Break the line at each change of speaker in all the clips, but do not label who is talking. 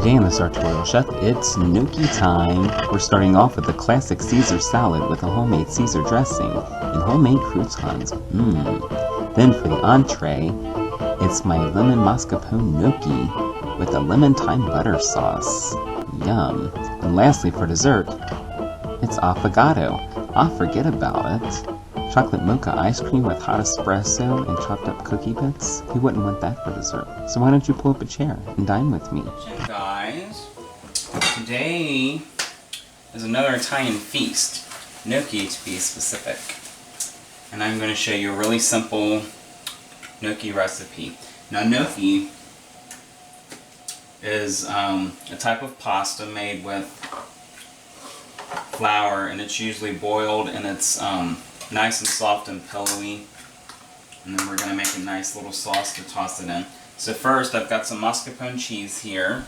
Today on the Sartorial Chef, it's gnocchi time. We're starting off with a classic Caesar salad with a homemade Caesar dressing and homemade croutons. Then for the entree, it's my lemon mascarpone gnocchi with a lemon thyme butter sauce. Yum. And lastly for dessert, it's affogato. Forget about it. Chocolate mocha ice cream with hot espresso and chopped up cookie bits. Who wouldn't want that for dessert? So why don't you pull up a chair and dine with me?
Hey guys, today is another Italian feast, gnocchi to be specific. And I'm going to show you a really simple gnocchi recipe. Now gnocchi is a type of pasta made with flour, and it's usually boiled, and it's nice and soft and pillowy. And then we're going to make a nice little sauce to toss it in. So first I've got some mascarpone cheese here,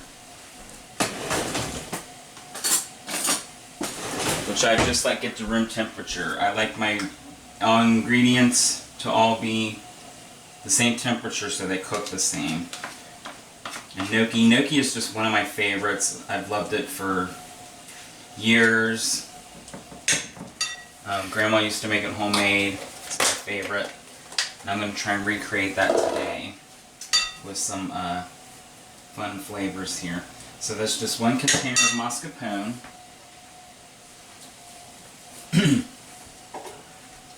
which I just like get to room temperature. I like my ingredients to all be the same temperature so they cook the same. And gnocchi is just one of my favorites. I've loved it for years. Grandma used to make it homemade. It's my favorite. And I'm going to try and recreate that today with some fun flavors here. So that's just one container of mascarpone.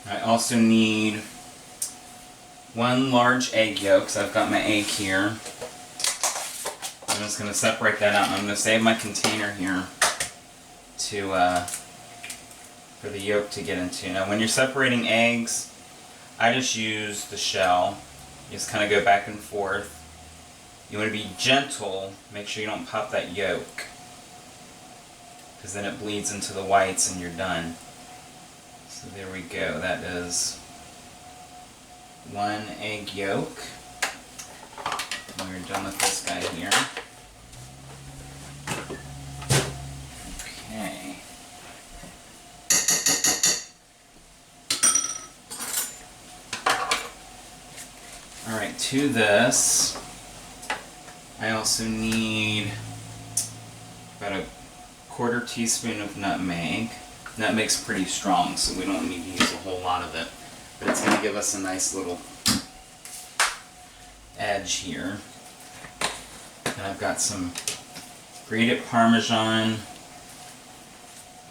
I also need one large egg yolk, so I've got my egg here. I'm just going to separate that out, and I'm going to save my container here to for the yolk to get into. Now when you're separating eggs, I just use the shell. You just kind of go back and forth. You want to be gentle, make sure you don't pop that yolk, because then it bleeds into the whites and you're done. So there we go, that is one egg yolk. And we're done with this guy here. Okay. Alright, to this, I also need about a quarter teaspoon of nutmeg. Nutmeg's pretty strong, so we don't need to use a whole lot of it. But it's going to give us a nice little edge here. And I've got some grated Parmesan.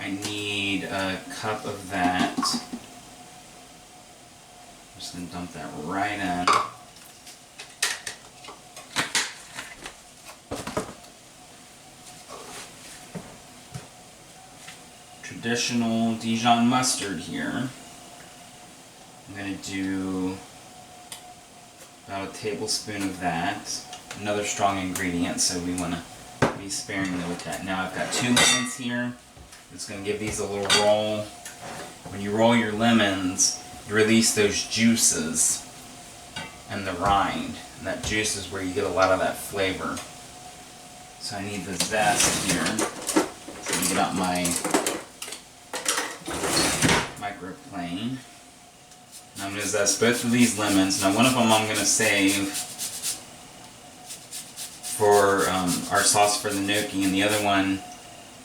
I need a cup of that. I'm just going to dump that right in. Traditional Dijon mustard here. I'm going to do about a tablespoon of that. Another strong ingredient, so we want to be sparingly with that. Now I've got 2 lemons here. It's going to give these a little roll. When you roll your lemons, you release those juices and the rind. And that juice is where you get a lot of that flavor. So I need the zest here. So I'm going to get out my microplane. And I'm going to zest both of these lemons. Now one of them I'm going to save for our sauce for the gnocchi, and the other one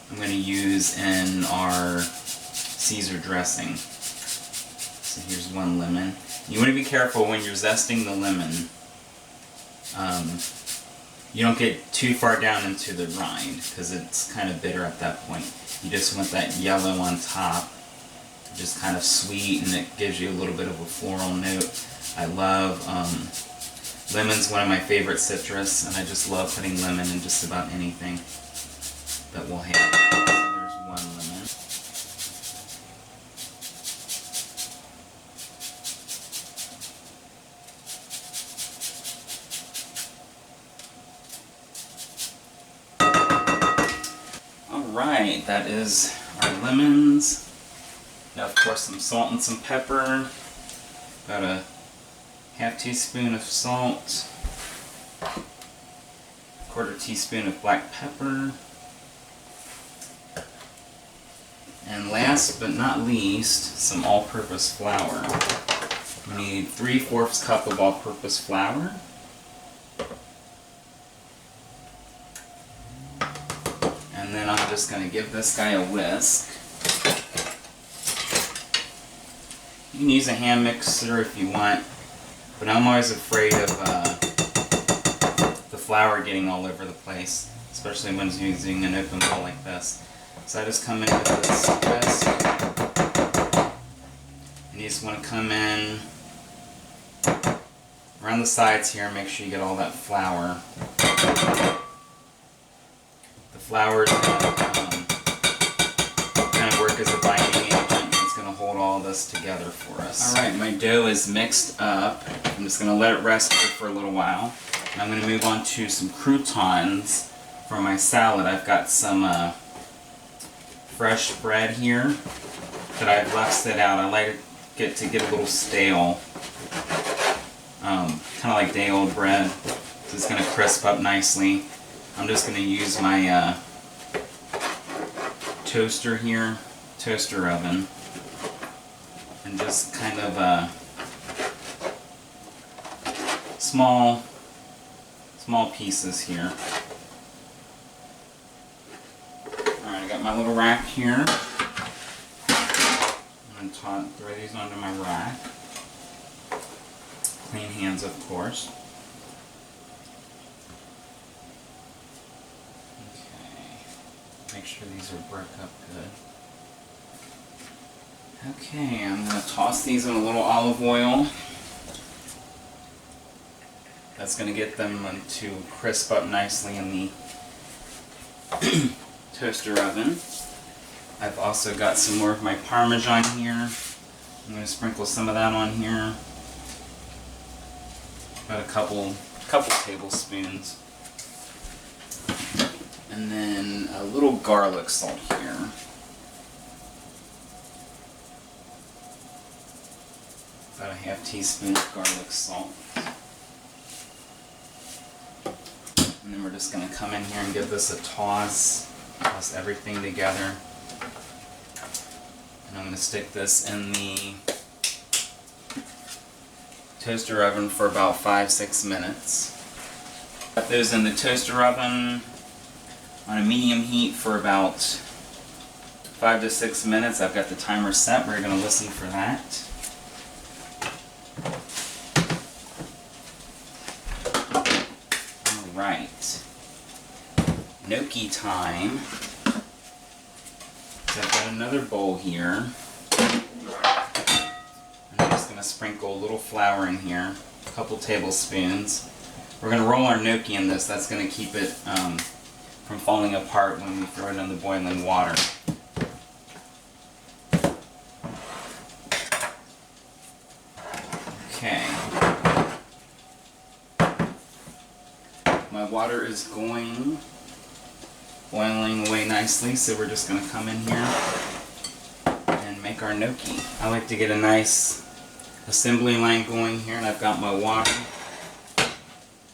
I'm going to use in our Caesar dressing. So here's one lemon. You want to be careful when you're zesting the lemon. You don't get too far down into the rind, because it's kind of bitter at that point. You just want that yellow on top. Just kind of sweet, and it gives you a little bit of a floral note. I love lemon's one of my favorite citrus, and I just love putting lemon in just about anything that we'll have. So there's one lemon. Alright, that is our lemons. Now of course some salt and some pepper. About a half teaspoon of salt. Quarter teaspoon of black pepper. And last but not least, some all-purpose flour. We need 3/4 cup of all-purpose flour. just going to give this guy a whisk. You can use a hand mixer if you want, but I'm always afraid of the flour getting all over the place, especially when using an open bowl like this. So I just come in with this whisk, and you just want to come in around the sides here and make sure you get all that flour. The flour is going to kind of work as a binding agent, and it's going to hold all this together for us. Alright, my dough is mixed up. I'm just going to let it rest here for a little while. And I'm going to move on to some croutons for my salad. I've got some fresh bread here that I've left sit out. I like it to get a little stale. Kind of like day old bread. So it's going to crisp up nicely. I'm just going to use my toaster here, toaster oven, and just kind of small pieces here. Alright, I got my little rack here. I'm going to throw these onto my rack. Clean hands, of course. Make sure these are broke up good. Okay, I'm going to toss these in a little olive oil. That's going to get them to crisp up nicely in the toaster oven. I've also got some more of my Parmesan here. I'm going to sprinkle some of that on here. About a couple tablespoons. And then a little garlic salt here. About a half teaspoon of garlic salt. And then we're just going to come in here and give this a toss everything together. And I'm going to stick this in the toaster oven for about 5-6 minutes. Put those in the toaster oven on a medium heat for about 5 to 6 minutes. I've got the timer set. We're going to listen for that. Alright. Gnocchi time. So I've got another bowl here. I'm just going to sprinkle a little flour in here. A couple tablespoons. We're going to roll our gnocchi in this. That's going to keep it from falling apart when we throw it in the boiling water. Okay. My water is boiling away nicely, so we're just going to come in here and make our gnocchi. I like to get a nice assembly line going here, and I've got my water.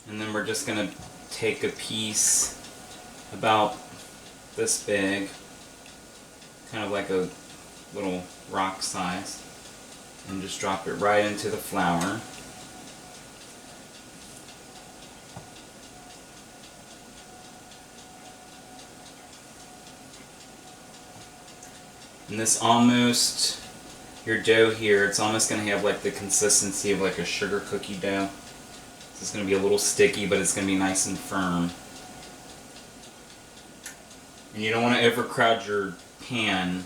And then we're just going to take a piece about this big, kind of like a little rock size, and just drop it right into the flour. And this almost, your dough here, it's almost going to have like the consistency of like a sugar cookie dough. So it's going to be a little sticky, but it's going to be nice and firm. And you don't want to overcrowd your pan,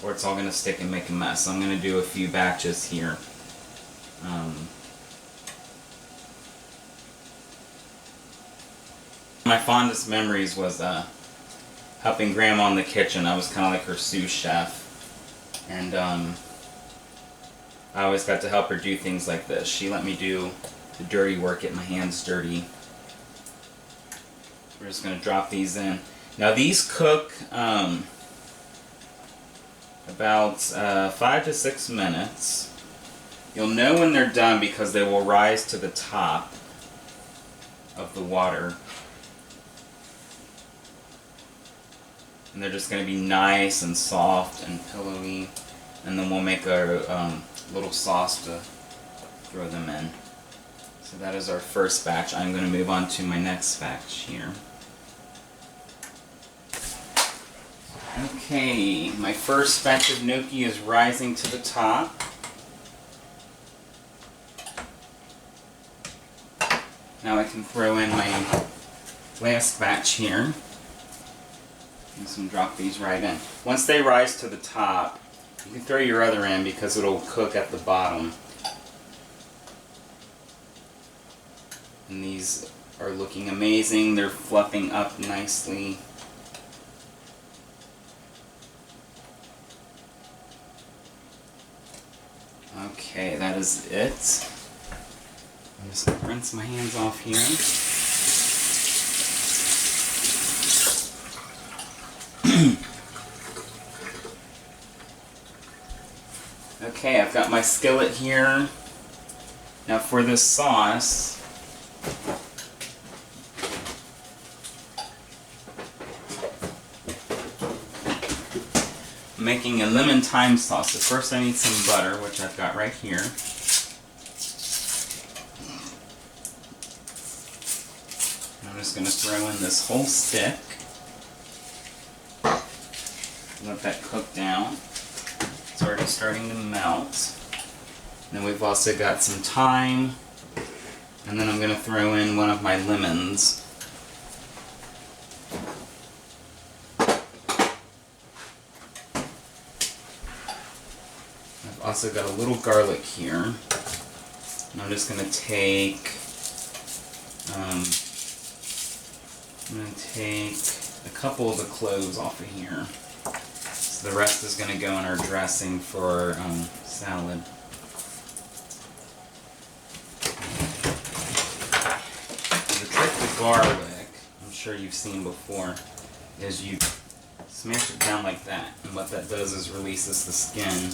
or it's all going to stick and make a mess. So I'm going to do a few batches here. My fondest memories was helping Grandma in the kitchen. I was kind of like her sous chef. And I always got to help her do things like this. She let me do the dirty work, get my hands dirty. We're just going to drop these in. Now these cook about 5 to 6 minutes. You'll know when they're done because they will rise to the top of the water. And they're just going to be nice and soft and pillowy. And then we'll make a little sauce to throw them in. So that is our first batch. I'm going to move on to my next batch here. Okay, my first batch of gnocchi is rising to the top. Now I can throw in my last batch here. And drop these right in. Once they rise to the top, you can throw your other in because it'll cook at the bottom. And these are looking amazing. They're fluffing up nicely. Okay, that is it. I'm just going to rinse my hands off here. Okay, I've got my skillet here. Now for this sauce, I'm making a lemon thyme sauce. So first I need some butter, which I've got right here. I'm just going to throw in this whole stick. Let that cook down. It's already starting to melt. Then we've also got some thyme. And then I'm going to throw in one of my lemons. I've also got a little garlic here. And I'm just going to take a couple of the cloves off of here. So the rest is going to go in our dressing for salad. The trick with garlic, I'm sure you've seen before, is you smash it down like that. And what that does is releases the skin.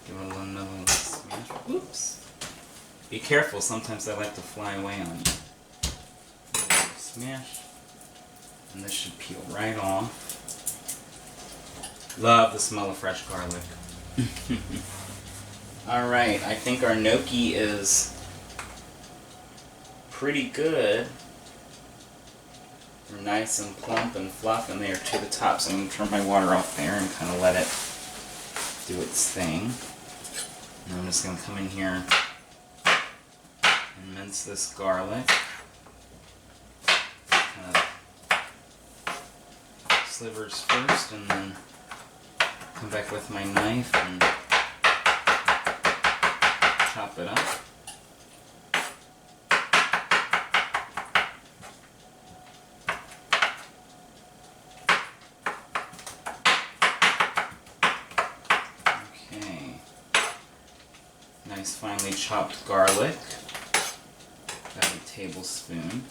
Give it another little smash. Oops! Be careful, sometimes they like to fly away on you. Smash. And this should peel right off. Love the smell of fresh garlic. Alright, I think our gnocchi is pretty good. They're nice and plump and fluff, and they are to the top. So I'm going to turn my water off there and kind of let it do its thing. And I'm just going to come in here and mince this garlic. Slivers first, and then come back with my knife and chop it up. Okay. Nice finely chopped garlic. About a tablespoon.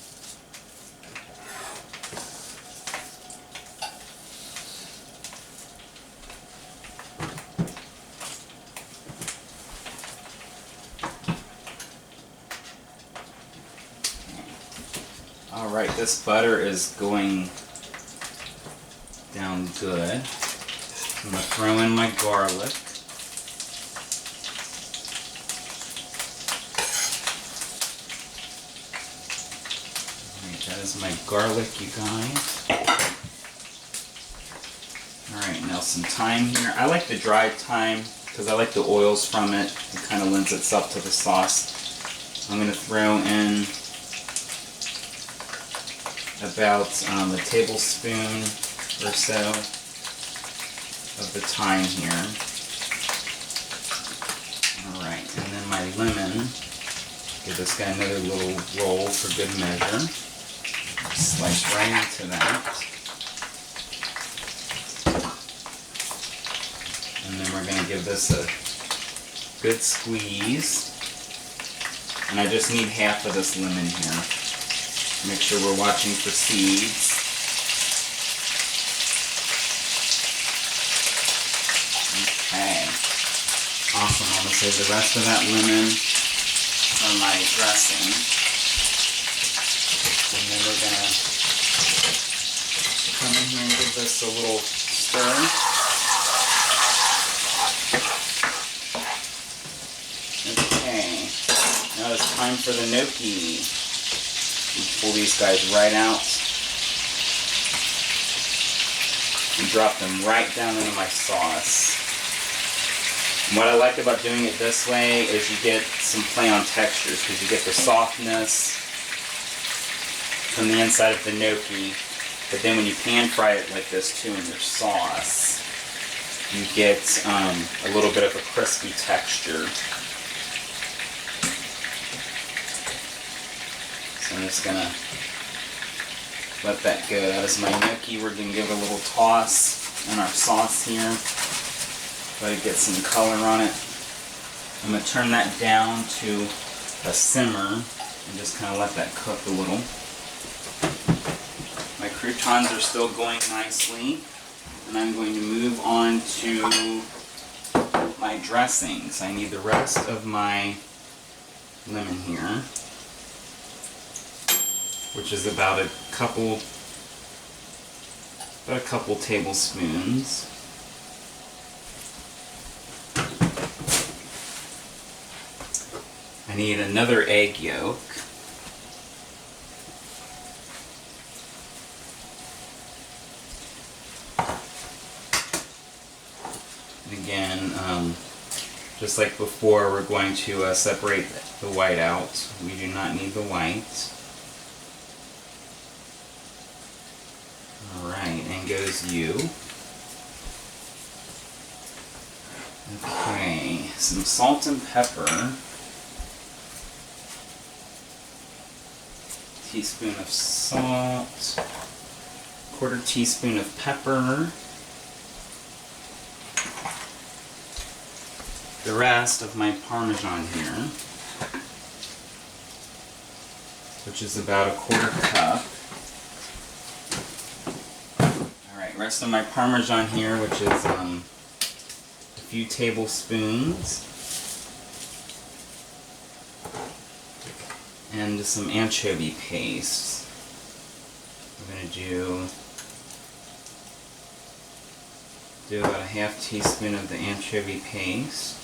Alright, this butter is going down good. I'm going to throw in my garlic. Alright, that is my garlic, you guys. Alright, now some thyme here. I like the dried thyme because I like the oils from it. It kind of lends itself to the sauce. I'm going to throw in about a tablespoon or so of the thyme here. Alright, and then my lemon. Give this guy another little roll for good measure. Slice right into that. And then we're going to give this a good squeeze. And I just need half of this lemon here. Make sure we're watching for seeds. Okay. Awesome. I'm going to save the rest of that lemon for my dressing. And then we're going to come in here and give this a little stir. Okay. Now it's time for the gnocchi. You pull these guys right out. and drop them right down into my sauce. And what I like about doing it this way is you get some play on textures, because you get the softness from the inside of the gnocchi, but then when you pan fry it like this too in your sauce, you get a little bit of a crispy texture. So I'm just gonna let that go. That is my gnocchi. We're gonna give it a little toss in our sauce here. Let it get some color on it. I'm gonna turn that down to a simmer and just kind of let that cook a little. My croutons are still going nicely, and I'm going to move on to my dressings. I need the rest of my lemon here, which is about a couple tablespoons. I need another egg yolk. And again, just like before, we're going to separate the white out. We do not need the white. Alright, and goes you. Okay, some salt and pepper. Teaspoon of salt, quarter teaspoon of pepper, the rest of my Parmesan here, which is about a quarter cup. Alright, rest of my Parmesan here, which is a few tablespoons. And some anchovy paste. I'm going to do about a half teaspoon of the anchovy paste.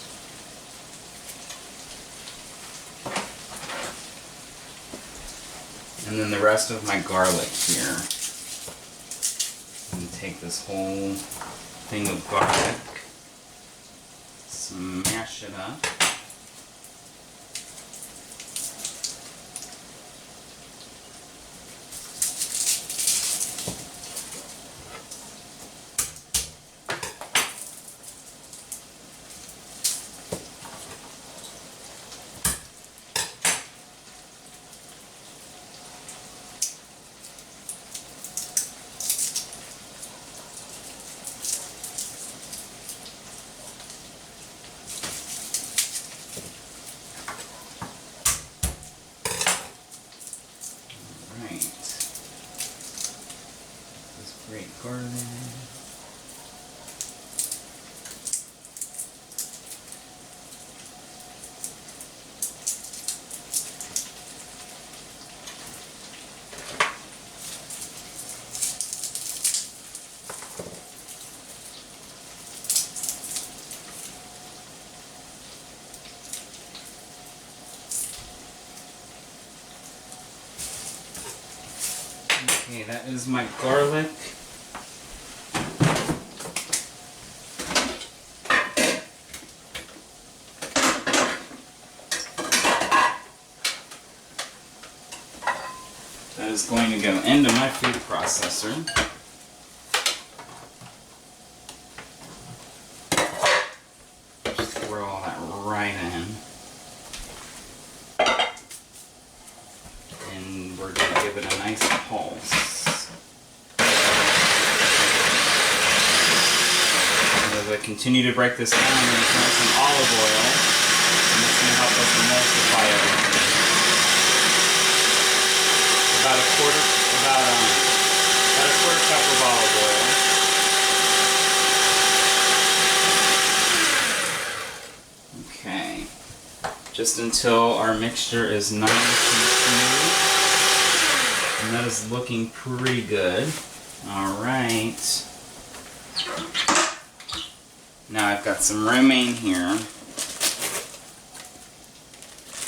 And then the rest of my garlic here. I'm going to take this whole thing of garlic, smash it up. Great garlic. Okay, that is my garlic. That is going to go into my food processor. Just throw all that right in. And we're going to give it a nice pulse. And as I continue to break this down, I'm going to throw some olive oil, and it's going to help us emulsify everything. About a quarter cup of olive oil. Okay, just until our mixture is nice and smooth, and that is looking pretty good. All right, now I've got some romaine here.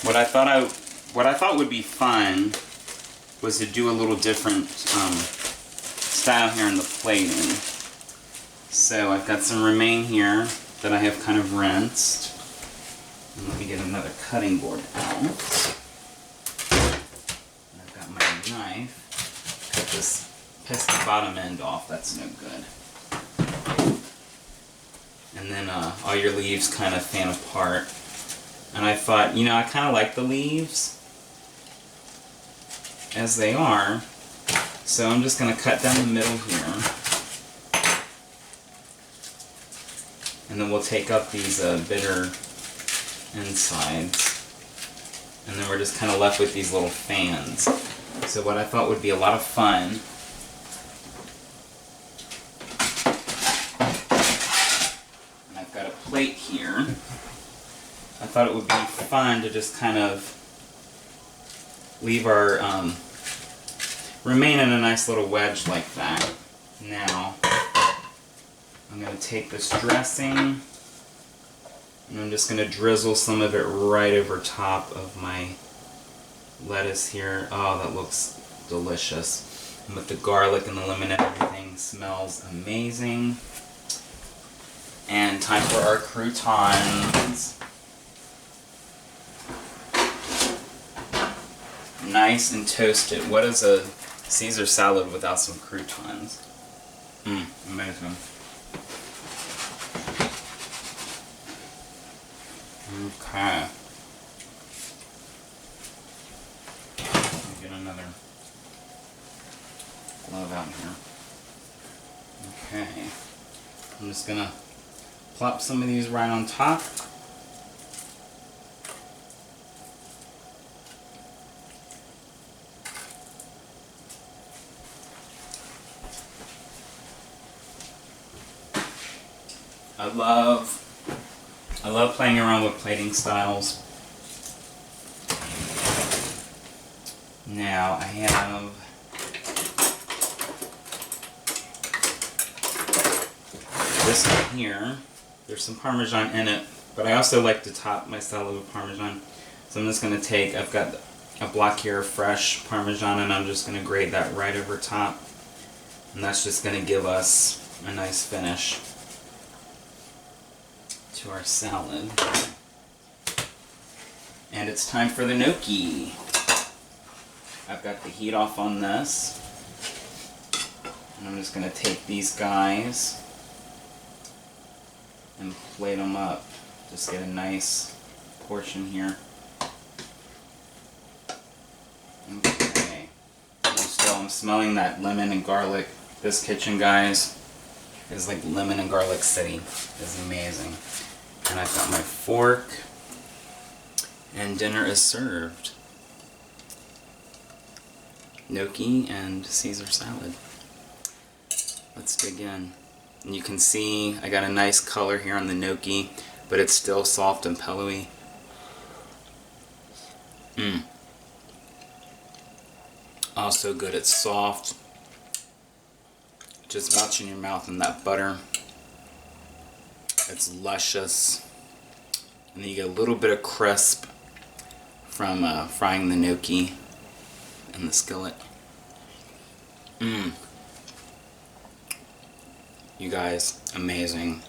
What I thought would be fun was to do a little different style here in the plating. So I've got some romaine here that I have kind of rinsed. And let me get another cutting board out. And I've got my knife. Cut this pesky bottom end off, that's no good. And then all your leaves kind of fan apart. And I thought, you know, I kind of like the leaves as they are. So I'm just going to cut down the middle here. And then we'll take up these bitter insides. And then we're just kind of left with these little fans. So what I thought would be a lot of fun plate here. I thought it would be fun to just kind of leave our romaine in a nice little wedge like that. Now, I'm going to take this dressing and I'm just going to drizzle some of it right over top of my lettuce here. Oh, that looks delicious. And with the garlic and the lemon and everything, smells amazing. And time for our croutons. Nice and toasted. What is a Caesar salad without some croutons? Amazing. Okay. Let me get another glove out here. Okay. I'm just gonna plop some of these right on top. I love playing around with plating styles. Now I have this one here. There's some Parmesan in it, but I also like to top my salad with Parmesan. So I'm just going to take, I've got a block here of fresh Parmesan, and I'm just going to grate that right over top. And that's just going to give us a nice finish to our salad. And it's time for the gnocchi. I've got the heat off on this. And I'm just going to take these guys and plate them up. Just get a nice portion here. Okay. I'm smelling that lemon and garlic. This kitchen, guys, is like lemon and garlic city. It's amazing. And I've got my fork. And dinner is served. Gnocchi and Caesar salad. Let's dig in. And you can see I got a nice color here on the gnocchi, but it's still soft and pillowy. Oh, so good. It's soft. Just melts in your mouth in that butter. It's luscious. And then you get a little bit of crisp from frying the gnocchi in the skillet. You guys, amazing.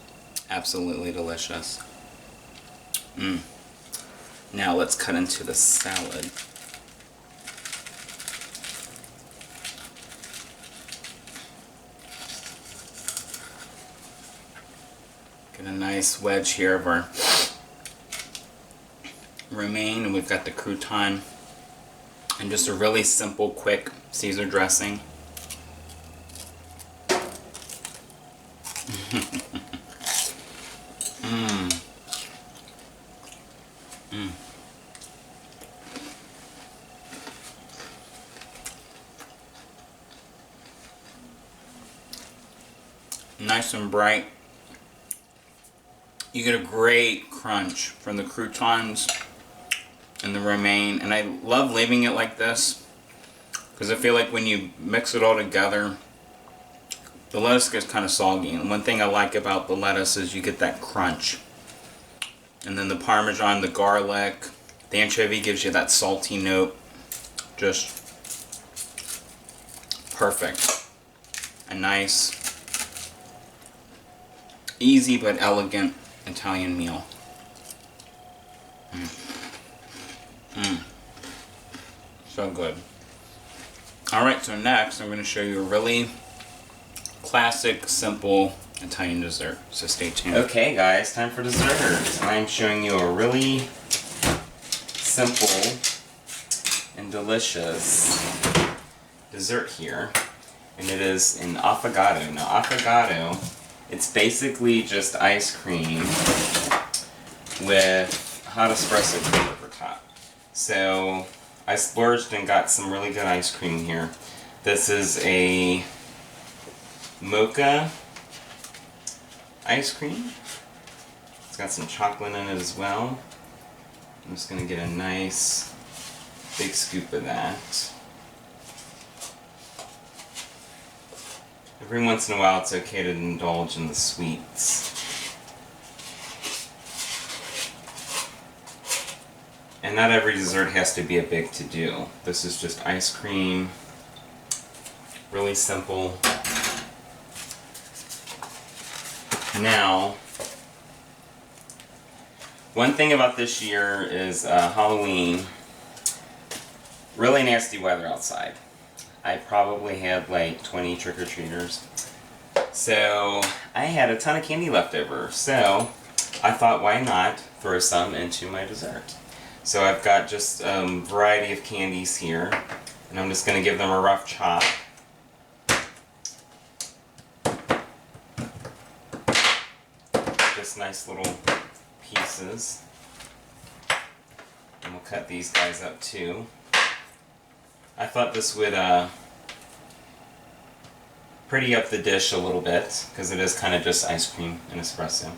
Absolutely delicious. Now let's cut into the salad. Get a nice wedge here of our romaine, and we've got the crouton, and just a really simple, quick Caesar dressing. Nice and bright. You get a great crunch from the croutons and the romaine, and I love leaving it like this because I feel like when you mix it all together, the lettuce gets kind of soggy, and one thing I like about the lettuce is you get that crunch. And then the Parmesan, the garlic, the anchovy gives you that salty note. Just perfect. A nice easy but elegant Italian meal. So good. Alright, so next I'm going to show you a really classic, simple Italian dessert. So stay tuned. Okay guys, time for dessert. I'm showing you a really simple and delicious dessert here. And it is an affogato. Now affogato, it's basically just ice cream with hot espresso cream over top. So I splurged and got some really good ice cream here. This is a mocha ice cream. It's got some chocolate in it as well. I'm just going to get a nice big scoop of that. Every once in a while it's okay to indulge in the sweets. And not every dessert has to be a big to-do. This is just ice cream. Really simple. Now, one thing about this year is Halloween. Really nasty weather outside. I probably had like 20 trick-or-treaters. So I had a ton of candy left over. So I thought, why not throw some into my dessert? So I've got just a variety of candies here, and I'm just going to give them a rough chop. Just nice little pieces. And we'll cut these guys up too. I thought this would pretty up the dish a little bit, because it is kind of just ice cream and espresso.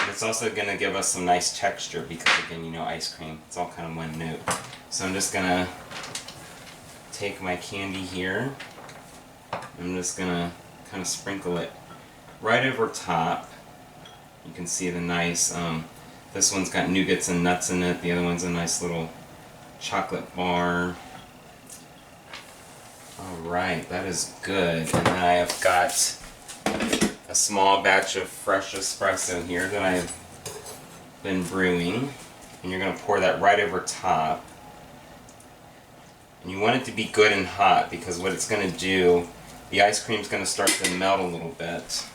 It's also going to give us some nice texture because, again, you know, ice cream. It's all kind of one note. So I'm just going to take my candy here. I'm just going to kind of sprinkle it right over top. You can see the nice, this one's got nougats and nuts in it. The other one's a nice little chocolate bar. Alright, that is good. And then I have got a small batch of fresh espresso here that I've been brewing, and you're going to pour that right over top. And you want it to be good and hot, because what it's going to do, the ice cream is going to start to melt a little bit,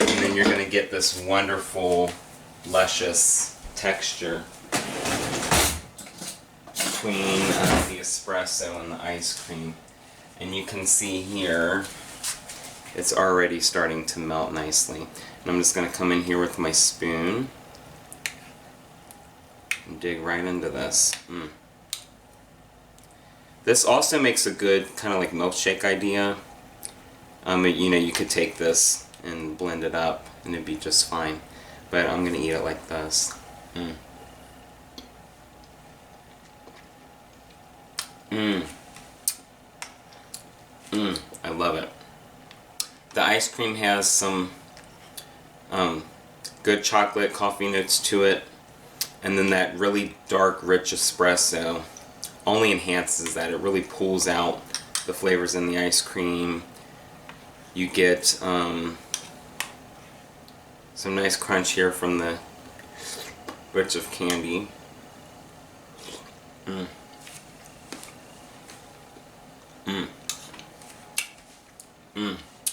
and then you're going to get this wonderful luscious texture between the espresso and the ice cream. And you can see here it's already starting to melt nicely. And I'm just going to come in here with my spoon and dig right into this. This also makes a good kind of like milkshake idea. You know, you could take this and blend it up and it'd be just fine. But I'm going to eat it like this. I love it. The ice cream has some good chocolate, coffee notes to it, and then that really dark, rich espresso only enhances that. It really pulls out the flavors in the ice cream. You get some nice crunch here from the bits of candy.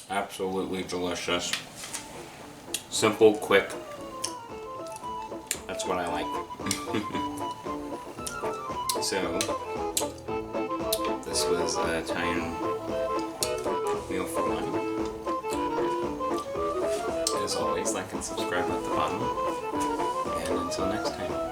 Absolutely delicious. Simple, quick. That's what I like. So, this was an Italian meal for one. As always, like and subscribe at the bottom. And until next time.